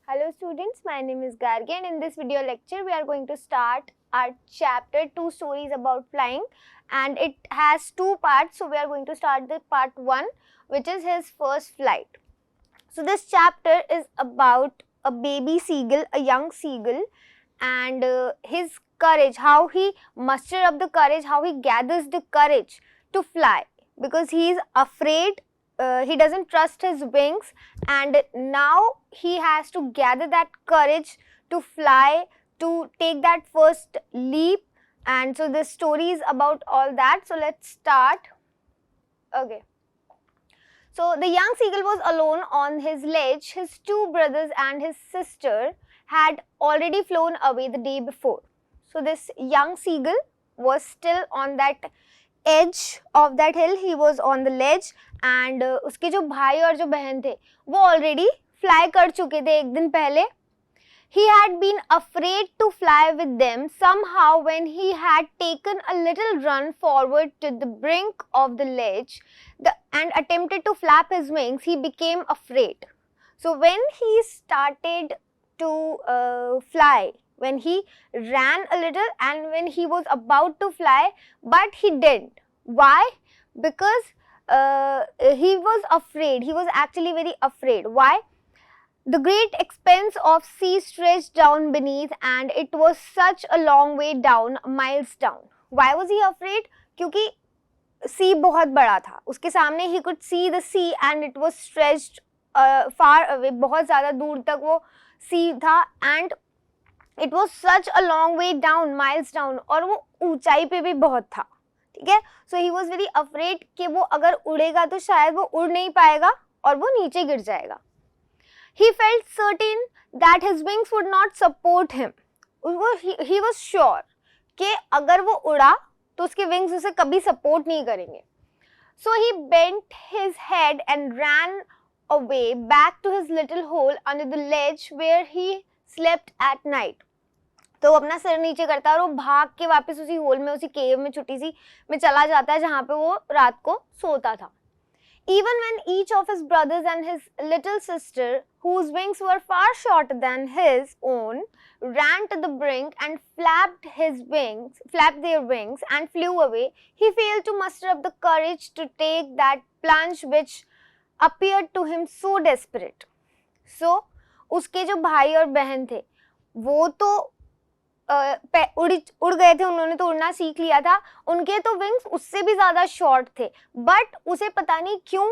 Hello students, my name is Gargi and in this video lecture we are going to start our chapter 2 stories about flying, and it has two parts. So we are going to start the part 1, which is his first flight. So this chapter is about a baby seagull, a young seagull, and his courage, how he musters up the courage, how he gathers the courage to fly, because he is afraid. He doesn't trust his wings, and now he has to gather that courage to fly, to take that first leap. And so this story is about all that. So let's start. Okay. So the young seagull was alone on his ledge. His two brothers and his sister had already flown away the day before. So this young seagull was still on that edge of that hill. He was on the ledge, and उसके जो भाई और जो बहन थे वो already fly कर चुके थे एक दिन पहले. He had been afraid to fly with them. Somehow, when he had taken a little run forward to the brink of the ledge and attempted to flap his wings, he became afraid. So when he started to fly, when he ran a little and when he was about to fly, but he didn't. Why? Because he was afraid. He was actually very afraid. Why? The great expanse of sea stretched down beneath, and it was such a long way down, miles down. Why was he afraid? क्योंकि sea बहुत बड़ा था. उसके सामने he could see the sea and it was stretched far away. बहुत ज़्यादा दूर तक वो sea था, and it was such a long way down, miles down, और वो ऊंचाई पे भी बहुत था. ठीक है. So he was very afraid कि वो अगर उड़ेगा तो शायद वो उड़ नहीं पाएगा और वो नीचे गिर जाएगा. He felt certain that his wings would not support him. He was sure कि अगर वो उड़ा तो उसके wings उसे कभी support नहीं करेंगे. So he bent his head and ran away back to his little hole under the ledge where he slept at night. तो वो अपना सिर नीचे करता है और वो भाग के वापस उसी होल में, उसी केव में, छोटी सी में चला जाता है जहाँ पे वो रात को सोता था. Even when each of his brothers and his little sister, whose wings were far shorter than his own, ran to the brink and flapped their wings and flew away, he failed to muster up the courage to take that plunge which appeared to him so desperate. So, उसके जो भाई और बहन थे, वो तो उड़ गए थे, उन्होंने तो उड़ना सीख लिया था. उनके तो विंग्स उससे भी ज़्यादा शॉर्ट थे, बट उसे पता नहीं क्यों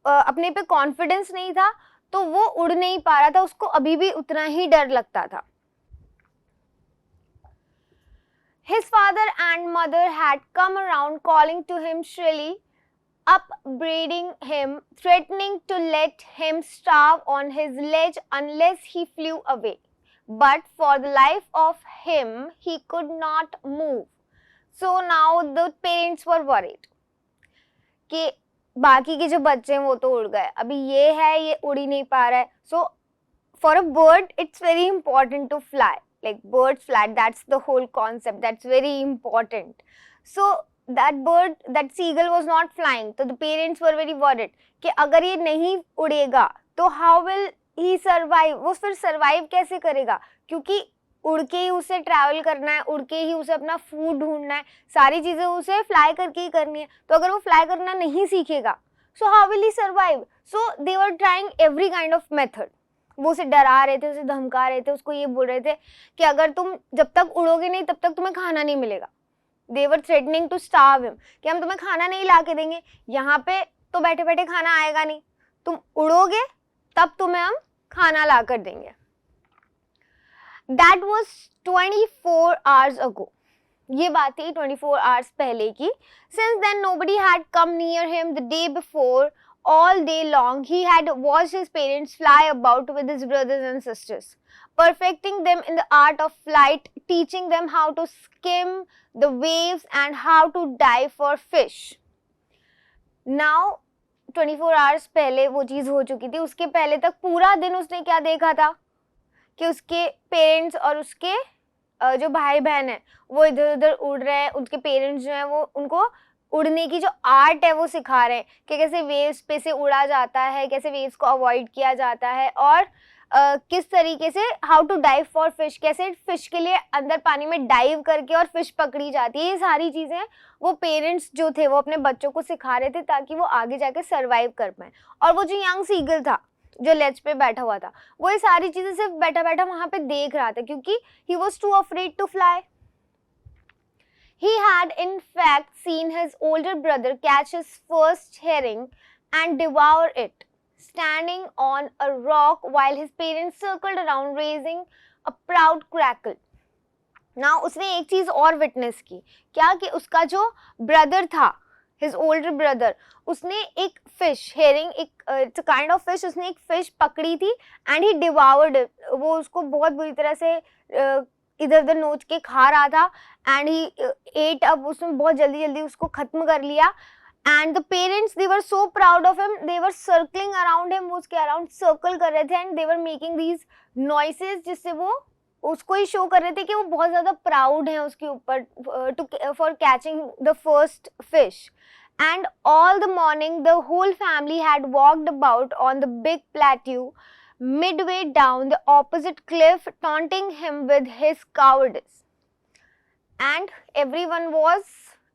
अपने पे कॉन्फिडेंस नहीं था, तो वो उड़ नहीं पा रहा था. उसको अभी भी उतना ही डर लगता था. His father and mother had come around calling to him shrilly, upbraiding him, threatening to let him starve on his ledge unless he flew away. But for the life of him, he could not move. So now the parents were worried कि बाकी के जो बच्चे हैं वो तो उड़ गए, अभी ये है, ये उड़ ही नहीं पा रहा है. So for a bird, it's very important to fly. Like birds fly, that's the whole concept. That's very important. So that bird, that seagull was not flying. So the parents were very worried कि अगर ये नहीं उड़ेगा तो how will he survive, वो फिर survive कैसे करेगा, क्योंकि उड़ के ही उसे ट्रैवल करना है, उड़ के ही उसे अपना फूड ढूंढना है, सारी चीज़ें उसे फ्लाई करके ही करनी है. तो अगर वो फ्लाई करना नहीं सीखेगा, so how will he survive. So they were trying every kind of method. वो उसे डरा रहे थे, उसे धमका रहे थे, उसको ये बोल रहे थे कि अगर तुम जब तक उड़ोगे नहीं तब तक तुम्हें खाना नहीं मिलेगा. दे वर थ्रेटनिंग टू स्टार्व हिम कि हम तुम्हें खाना नहीं ला के देंगे, यहाँ पे तो बैठे बैठे खाना आएगा नहीं, तुम उड़ोगे तब तुम्हें हम खाना ला कर देंगे. That was 24 hours ago. ये बात थी 24 hours पहले की. Since then nobody had come near him the day before. All day long he had watched his parents fly about with his brothers and sisters, perfecting them in the art of flight, teaching them how to skim the waves and how to dive for fish. Now 24 hours पहले वो चीज़ हो चुकी थी. उसके पहले तक पूरा दिन उसने क्या देखा था कि उसके पेरेंट्स और उसके जो भाई बहन है वो इधर उधर उड़ रहे हैं. उनके पेरेंट्स जो हैं वो उनको उड़ने की जो आर्ट है वो सिखा रहे हैं कि कैसे वेव्स पे से उड़ा जाता है, कैसे वेव्स को अवॉइड किया जाता है, और किस तरीके से how to dive for fish, कैसे फिश के लिए अंदर पानी में डाइव करके और फिश पकड़ी जाती है, ये सारी चीजें वो पेरेंट्स जो थे वो अपने बच्चों को सिखा रहे थे ताकि वो आगे जाके सरवाइव कर पाए। और वो जो यंग सीगल था जो लेज पे बैठा हुआ था, वो ये सारी चीजें सिर्फ बैठा बैठा वहां पे देख रहा था क्योंकि he was too afraid to fly. He had in fact seen his older brother catch his first herring and devour it, standing on a rock while his parents circled around raising a proud crackle. Now उसने एक चीज और witness की, क्या कि उसका जो brother था, his older brother, उसने एक फिश, हेरिंग, एक it's a kind of fish, उसने एक फिश पकड़ी थी एंड ही डिवावर्ड इट, वो उसको बहुत बुरी तरह से इधर उधर नोच के खा रहा था एंड ही एट, अब उसने बहुत जल्दी जल्दी उसको खत्म कर लिया। And the parents they were so proud of him, they were circling around him, वो उसके अराउंड सर्कल कर रहे थे and they were making these noises जिससे वो उसको ही शो कर रहे थे कि वो बहुत ज़्यादा प्राउड हैं उसके ऊपर too for catching the first fish. And all the morning the whole family had walked about on the big plateau midway down the opposite cliff, taunting him with his cowardice. And everyone was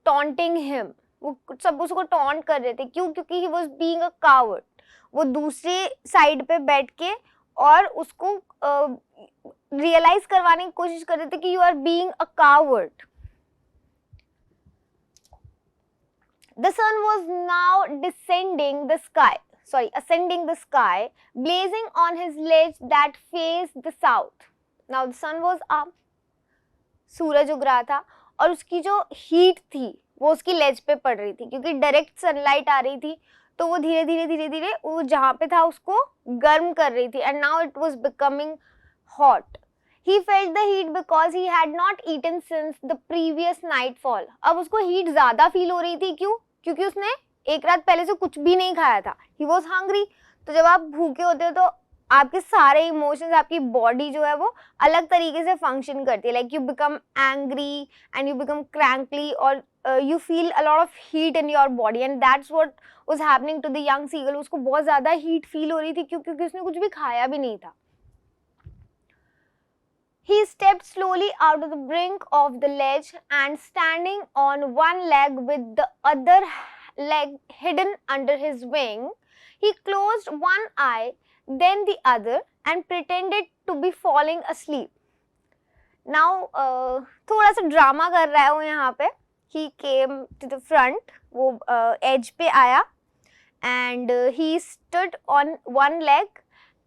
taunting him. वो सब उसको taunt कर रहे थे, क्यों? क्योंकि he was being a coward. वो दूसरे साइड पे बैठ के और उसको रियलाइज करवाने की कोशिश कर रहे थे कि you are being a coward. The sun was now ascending the sky, blazing on his ledge that faced the south. Now the sun was up. सूरज उग रहा था और उसकी जो हीट थी वो उसकी लेज पे पड़ रही थी क्योंकि डायरेक्ट सनलाइट आ रही थी, तो वो धीरे धीरे वो जहाँ पे था उसको गर्म कर रही थी and now it was becoming hot. He felt the heat because he had not eaten since the previous nightfall. अब उसको हीट ज्यादा फील हो रही थी, क्यों? क्योंकि उसने एक रात पहले से कुछ भी नहीं खाया था. He was hungry. तो जब आप भूखे होते हो तो आपके सारे इमोशंस, आपकी बॉडी जो है वो अलग तरीके से फंक्शन करती है. Like you become angry and you become crankly और you feel a lot of heat in your body and that's what was happening to the young seagull. उसको बहुत ज्यादा हीट फील हो रही थी क्योंकि उसने कुछ भी खाया भी नहीं था. He stepped slowly out of the brink of the ledge and standing on one leg with the other leg hidden under his wing, he closed one eye, then the other and pretended to be falling asleep. Now, थोड़ा सा drama कर रहा है वो यहाँ पे. He came to the front, वो edge पे आया and he stood on one leg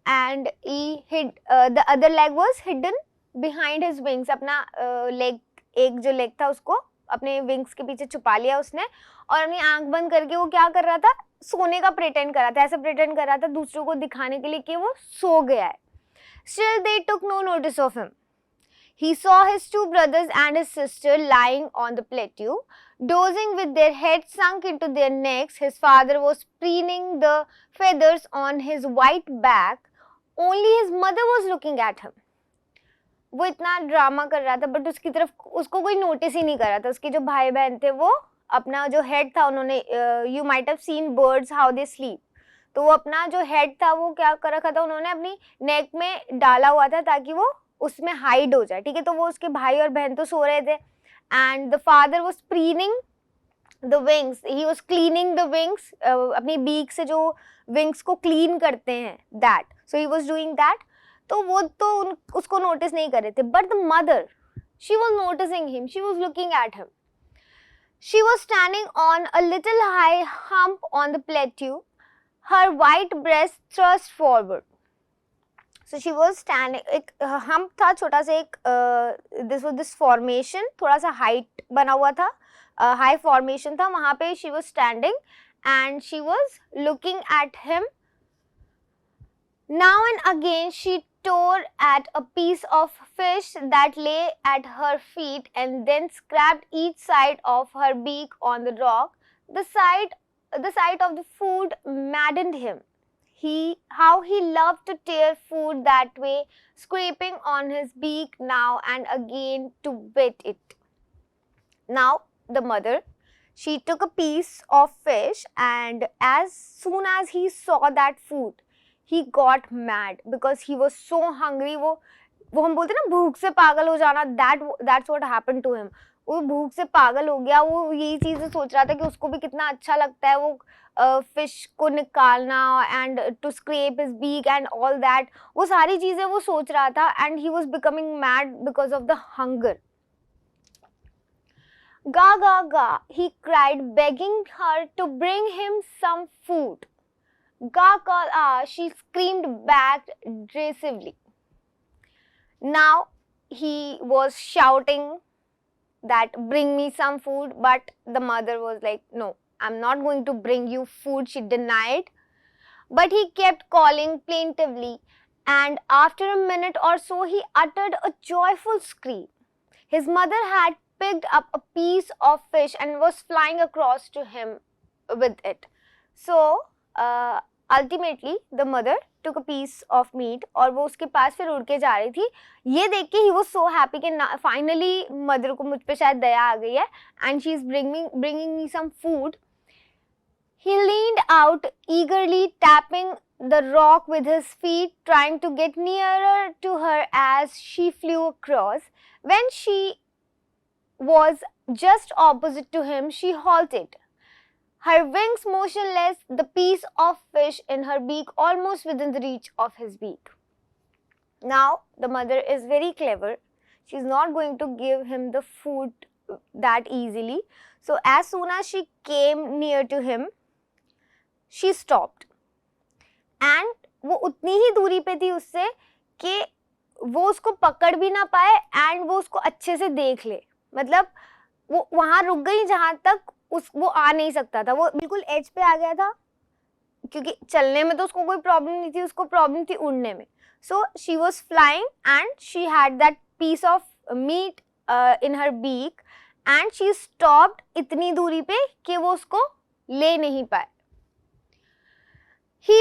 and he hid, the other leg was hidden behind his wings. अपना लेग, एक जो लेग था उसको अपने विंग्स के पीछे छुपा लिया उसने और अपनी आंख बंद करके वो क्या कर रहा था, सोने का प्रिटेंड कर रहा था. ऐसा प्रिटेंड कर रहा था दूसरों को दिखाने के लिए कि वो सो गया है. Still they took no notice of him. He saw his two brothers and his sister lying on the plateau, dozing with their heads sunk into their necks. His father was preening the feathers on his white back. Only his mother was looking at him. वो इतना drama कर रहा था but उसकी तरफ उसको कोई notice ही नहीं कर रहा था. उसके जो भाई बहन थे वो अपना जो हेड था, उन्होंने you might have seen birds how they sleep, तो वो अपना जो हेड था वो क्या कर रखा था, उन्होंने अपनी नेक में डाला हुआ था ताकि वो उसमें हाइड हो जाए. ठीक है, तो वो उसके भाई और बहन तो सो रहे थे and the father was preening the wings, he was cleaning the wings, अपनी बीक से जो विंग्स को क्लीन करते हैं that, so he was doing that. तो वो तो उसको नोटिस नहीं कर रहे थे. But the mother, she was noticing him, she was looking at him. She was standing on a little high hump on the plateau, her white breast thrust forward. So she was standing, एक hump था छोटा सा, एक this was this formation, थोड़ा सा height बना हुआ था, हाई फॉर्मेशन था, वहां पे she was standing and she was looking at him. Now and again she tore at a piece of fish that lay at her feet and then scraped each side of her beak on the rock. The sight of the food maddened him. How he loved to tear food that way, scraping on his beak now and again to bit it. Now the mother, she took a piece of fish and as soon as he saw that food, he got mad because he was so hungry. वो हम बोलते हैं ना भूख से पागल हो जाना, that's what happened to him. वो भूख से पागल हो गया, वो यही चीजें सोच रहा था कि उसको भी कितना अच्छा लगता है वो फिश को निकालना and to scrap his beak and all that, वो सारी चीजें वो सोच रहा था and he was becoming mad because of the hunger. Ga ga ga, he cried, begging her to bring him some food. Ga ga ah, she screamed back derisively. Now he was shouting that bring me some food, but the mother was like, no, I'm not going to bring you food, she denied. But he kept calling plaintively, and after a minute or so he uttered a joyful scream. His mother had picked up a piece of fish and was flying across to him with it. So ultimately the mother took a piece of meat और वो उसके पास फिर उड़ के जा रही थी. ये देख के he was so happy कि finally mother को मुझ पे शायद दया आ गई है and she is bringing me some food. He leaned out eagerly, tapping the rock with his feet, trying to get nearer to her as she flew across. When she was just opposite to him, she halted, her wings motionless, the piece of fish in her beak almost within the reach of his beak. Now, the mother is very clever. She is not going to give him the food that easily. So, as soon as she came near to him, she stopped. And वो उतनी ही दूरी पे थी उससे कि वो उसको पकड़ भी ना पाए and वो उसको अच्छे से देख ले. मतलब वो वहाँ रुक गई जहाँ तक वो आ नहीं सकता था. वो बिल्कुल एज पे आ गया था क्योंकि चलने में तो उसको कोई प्रॉब्लम नहीं थी, उसको प्रॉब्लम थी उड़ने में. So she was flying and she had that piece of meat in her beak and she stopped इतनी दूरी पे कि वो उसको ले नहीं पाए. He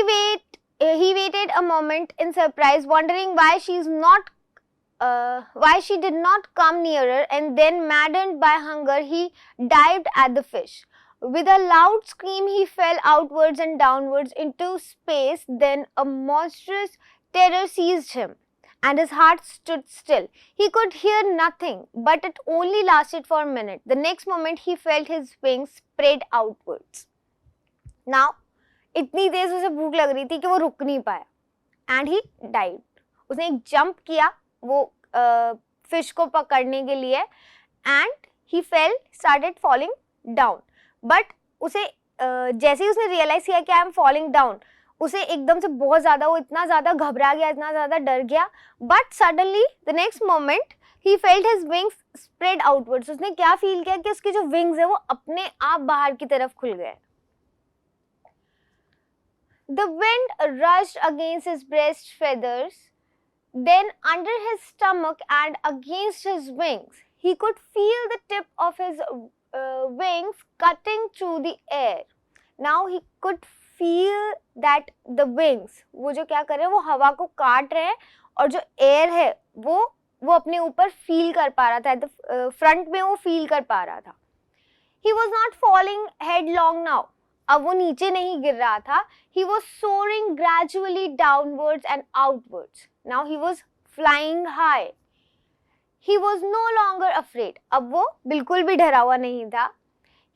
waited a moment in surprise, wondering why she did not come nearer, and then, maddened by hunger, he dived at the fish. With a loud scream, he fell outwards and downwards into space. Then a monstrous terror seized him, and his heart stood still. He could hear nothing, but it only lasted for a minute. The next moment, he felt his wings spread outwards. Now, इतनी तेज उसे भूख लग रही थी कि वो रुक नहीं पाया एंड ही डाइड. उसने एक जंप किया वो फिश को पकड़ने के लिए and he fail, started falling down. But उसे जैसे ही उसने रियलाइज किया कि आई एम फॉलिंग डाउन, उसे एकदम से बहुत ज़्यादा वो इतना ज़्यादा घबरा गया, इतना ज़्यादा डर गया. But suddenly the next moment he felt his wings spread outwards. उसने क्या फील किया कि उसके जो विंग्स है वो अपने आप बाहर की तरफ खुल गए. The wind rushed against his breast feathers, then under his stomach and against his wings. He could feel the tip of his wings cutting through the air. Now he could feel that the wings, वो जो क्या कर रहे हैं, वो हवा को काट रहे हैं और जो एयर है वो अपने ऊपर फील कर पा रहा था, फ्रंट में वो फील कर पा रहा था. He was not falling headlong now. अब वो नीचे नहीं गिर रहा था. He was soaring gradually downwards and outwards. Now he was flying high. He was no longer afraid. अब वो बिल्कुल भी डरा हुआ नहीं था.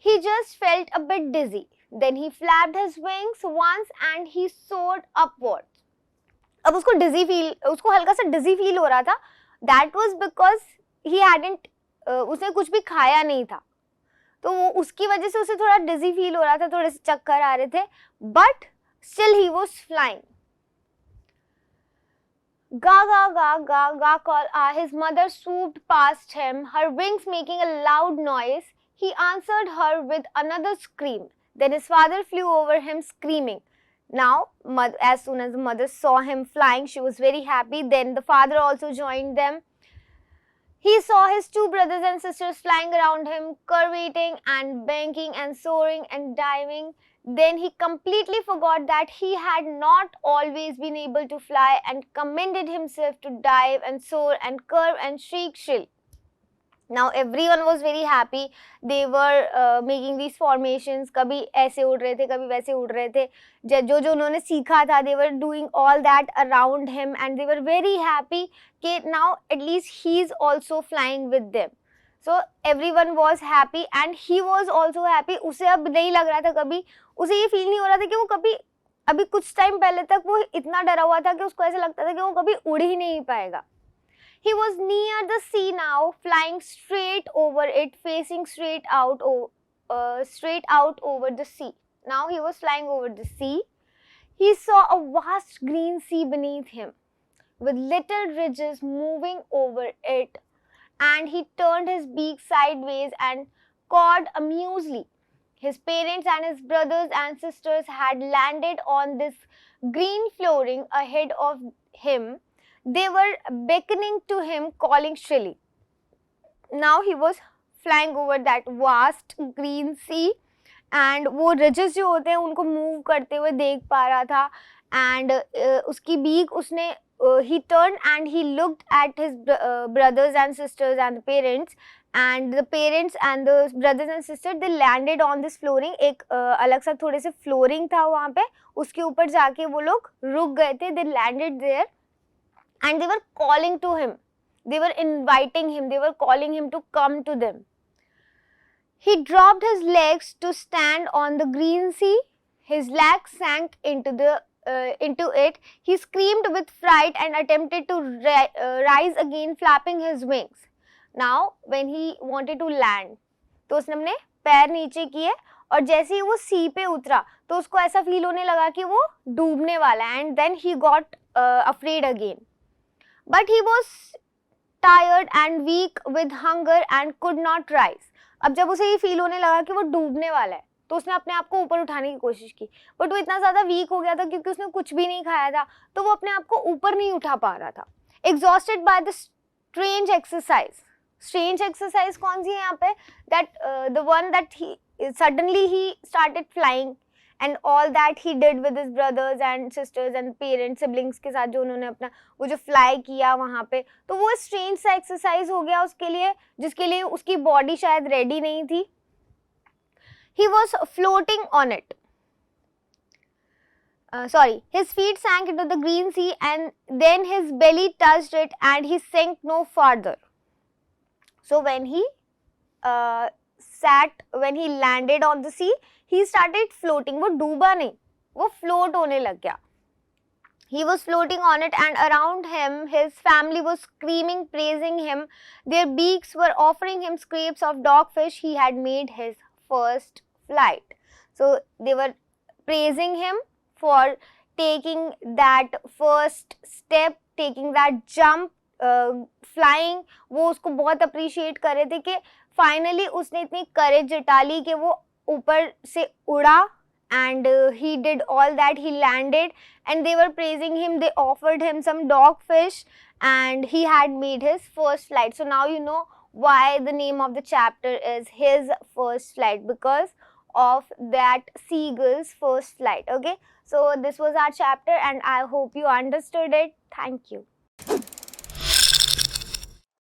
He just felt a bit dizzy. Then he flapped his wings once and he soared upwards. अब उसको हल्का सा dizzy feel हो रहा था. That was because he hadn't उसने कुछ भी खाया नहीं था, तो वो उसकी वजह से उसे थोड़ा डिजी फील हो रहा था, थोड़े से चक्कर आ रहे थे. But still he was flying. गा गा गा गा गा call. His mother swooped past him, her wings making a loud noise. He answered her with another scream. Then his father flew over him screaming. Now, as soon as the mother saw him flying, she was very happy. Then the father also joined them. He saw his two brothers and sisters flying around him, curveting and banking and soaring and diving. Then he completely forgot that he had not always been able to fly and commended himself to dive and soar and curve and shriek shrill. Now everyone was very happy. They were making these formations. कभी ऐसे उड़ रहे थे, कभी वैसे उड़ रहे थे. जो जो उन्होंने सीखा था, they were doing all that around him, and they were very happy कि now at least he is also flying with them. So everyone was happy and he was also happy. उसे अब नहीं लग रहा था कभी, उसे ये फील नहीं हो रहा था कि वो कभी, अभी कुछ टाइम पहले तक वो इतना डरा हुआ था कि उसको ऐसा लगता था कि वो कभी उड़ ही नहीं पाएगा. He was near the sea now, flying straight over it, facing straight out over the sea. Now he was flying over the sea. He saw a vast green sea beneath him, with little ridges moving over it, and he turned his beak sideways and cawed amusedly. His parents and his brothers and sisters had landed on this green flooring ahead of him. They were beckoning to him, calling shrilly. Now he was flying over that vast green sea, and वो ridges जो होते हैं उनको move करते हुए देख पा रहा था. And उसकी beak उसने he turned and he looked at his brothers and sisters and the parents. And the parents and the brothers and sisters, they landed on this flooring. एक अलग सा थोड़े से flooring था वहाँ पे, उसके ऊपर जाके वो लोग रुक गए थे. They landed there. And they were calling to him, they were inviting him, they were calling him to come to them. He dropped his legs to stand on the green sea. His legs sank into it. He screamed with fright and attempted to rise again, flapping his wings. Now when he wanted to land, तो उसने अपने पैर नीचे किए और जैसे ही वो सी पे उतरा तो उसको ऐसा फील होने लगा कि वो डूबने वाला है. And then he got afraid again. But he was tired and weak with hunger and could not rise. अब जब उसे ये फील होने लगा कि वो डूबने वाला है तो उसने अपने आप को ऊपर उठाने की कोशिश की, बट वो इतना ज़्यादा वीक हो गया था क्योंकि उसने कुछ भी नहीं खाया था, तो वो अपने आप को ऊपर नहीं उठा पा रहा था. Exhausted by the strange exercise. Strange exercise कौन सी है यहाँ पे? That the one that he suddenly he started flying. And all that he did with his brothers and sisters and parents, siblings के साथ जो उन्होंने अपना वो जो fly किया वहाँ पे, तो वो strange सा exercise हो गया उसके लिए, जिसके लिए उसकी body शायद ready नहीं थी. He was floating on it. His feet sank into the green sea and then his belly touched it and he sank no farther. So when he landed on the sea, he started floating. वो डूबा नहीं, वो float होने लग गया. He was floating on it and around him his family was screaming, praising him. Their beaks were offering him scraps of dogfish. He had made his first flight. So they were praising him for taking that first step, taking that jump, flying. वो उसको बहुत appreciate कर रहे थे कि finally उसने इतनी courage जुटा ली कि वो ऊपर से उड़ा. And he did all that, he landed and they were praising him, they offered him some dogfish and he had made his first flight. So now you know why the name of the chapter is His First Flight, because of that seagull's first flight. Okay, so this was our chapter and I hope you understood it. Thank you.